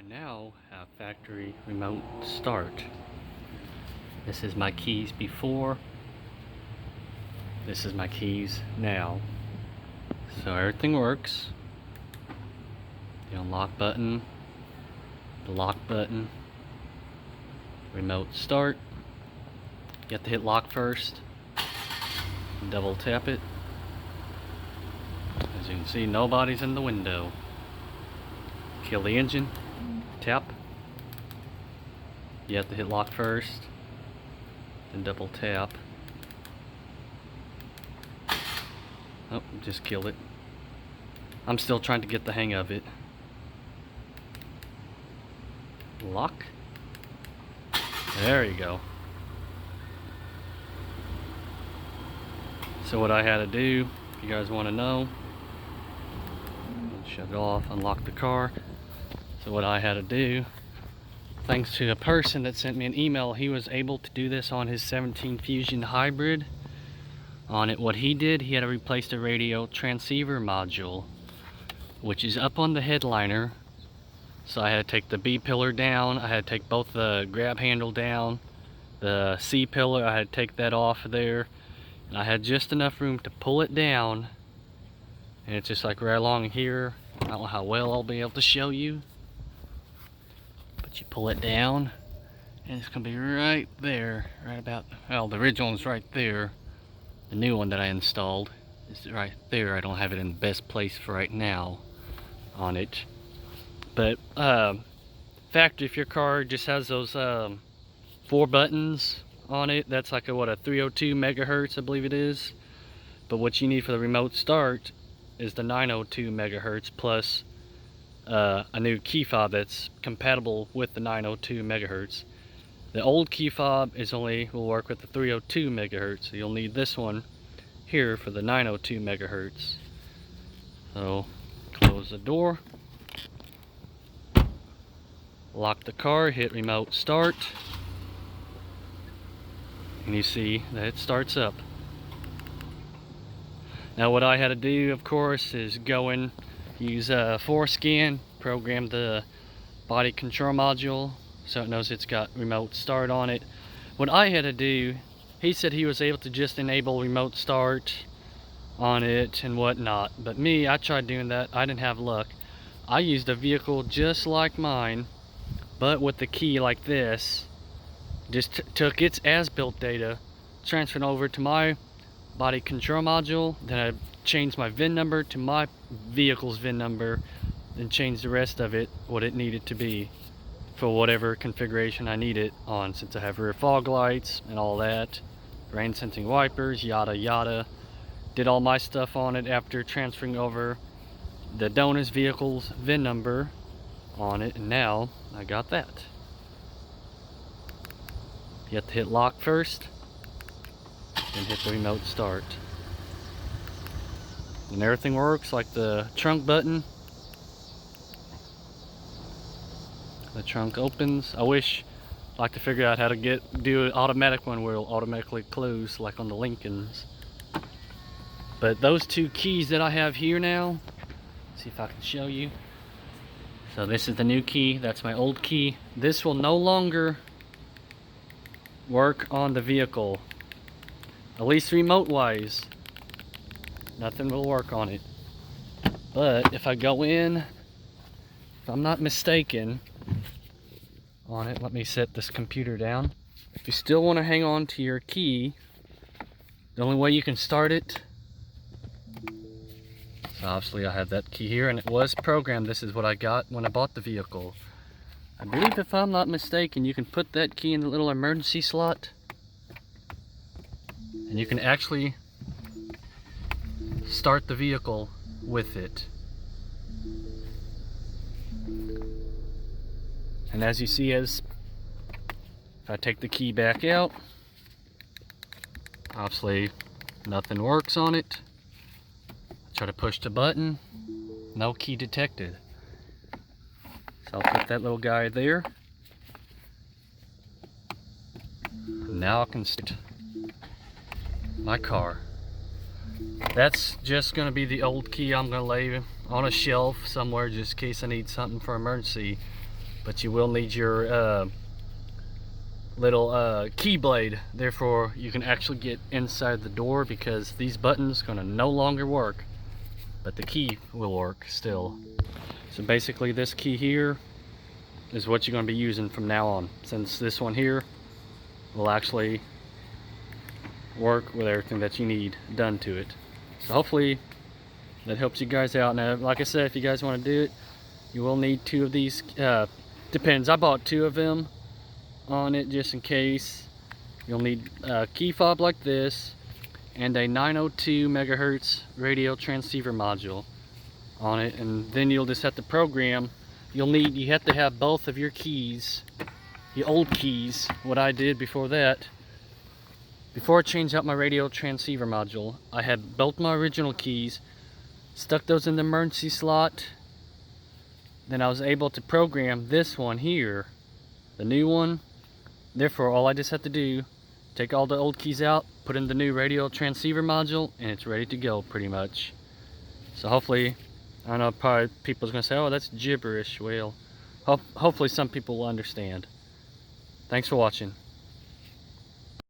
I now have factory remote start. This is my keys before. This is my keys now. So everything works. The unlock button, the lock button, remote start. You have to hit lock first. Double tap it. As you can see, nobody's in the window. Kill the engine. Tap. You have to hit lock first, then double tap. Oh, just kill it. I'm still trying to get the hang of it. Lock. There you go. So what I had to do, if you guys want to know, shut it off, unlock the car. So what I had to do, thanks to a person that sent me an email, he was able to do this on his 17 Fusion Hybrid. On it, what he did, he had to replace the radio transceiver module, which is up on the headliner. So I had to take the B pillar down, I had to take both the grab handle down, the C pillar, I had to take that off of there, and I had just enough room to pull it down. And it's just like right along here. I don't know how well I'll be able to show you, but you pull it down and it's gonna be right there, right about, well, the original one's right there. The new one that I installed is right there. I don't have it in the best place for right now on it, but factory, if your car just has those 4 buttons on it, that's like a 302 megahertz, I believe it is. But what you need for the remote start is the 902 megahertz plus a new key fob that's compatible with the 902 megahertz. The old key fob will work with the 302 megahertz, so you'll need this one here for the 902 megahertz. So close the door, lock the car, hit remote start, and you see that it starts up. Now what I had to do, of course, is go in, use Forescan, program the body control module so it knows it's got remote start on it. What I had to do, he said he was able to just enable remote start on it and whatnot, but me, I tried doing that, I didn't have luck. I used a vehicle just like mine, but with the key like this, just took its as-built data, transferred over to my body control module, then I changed my VIN number to my vehicle's VIN number, then changed the rest of it what it needed to be for whatever configuration I need it on, since I have rear fog lights and all that, rain sensing wipers, yada yada. Did all my stuff on it after transferring over the donor's vehicle's VIN number on it, and now I got that. You have to hit lock first, then hit the remote start. And everything works, like the trunk button. The trunk opens. I wish I'd like to figure out how to do an automatic one where it'll automatically close like on the Lincolns. But those 2 keys that I have here now, see if I can show you. So this is the new key, that's my old key. This will no longer work on the vehicle. At least remote wise, nothing will work on it. But if I go in, if I'm not mistaken on it, let me set this computer down. If you still want to hang on to your key, the only way you can start it, so obviously I have that key here and it was programmed. This is what I got when I bought the vehicle. I believe, if I'm not mistaken, you can put that key in the little emergency slot and you can actually start the vehicle with it. And as you see, if I take the key back out, obviously nothing works on it. Try to push the button, no key detected. So I'll put that little guy there. Now I can start my car. That's just going to be the old key I'm going to lay on a shelf somewhere just in case I need something for emergency. but you will need your little key blade. Therefore, you can actually get inside the door, because these buttons gonna no longer work, but the key will work still. So basically, this key here is what you're gonna be using from now on, since this one here will actually work with everything that you need done to it. So hopefully that helps you guys out. Now, like I said, if you guys want to do it, you will need 2 of these. Depends. I bought 2 of them on it just in case. You'll need a key fob like this and a 902 megahertz radio transceiver module on it, and then you'll just have to program. You have to have both of your keys, the old keys. What I did before that, before I changed out my radio transceiver module, I had both my original keys, stuck those in the emergency slot. Then I was able to program this one here, the new one. Therefore, all I just have to do, take all the old keys out, put in the new radio transceiver module, and it's ready to go pretty much. So hopefully, I know probably people's gonna say, oh, that's gibberish. Well, hopefully some people will understand. Thanks for watching.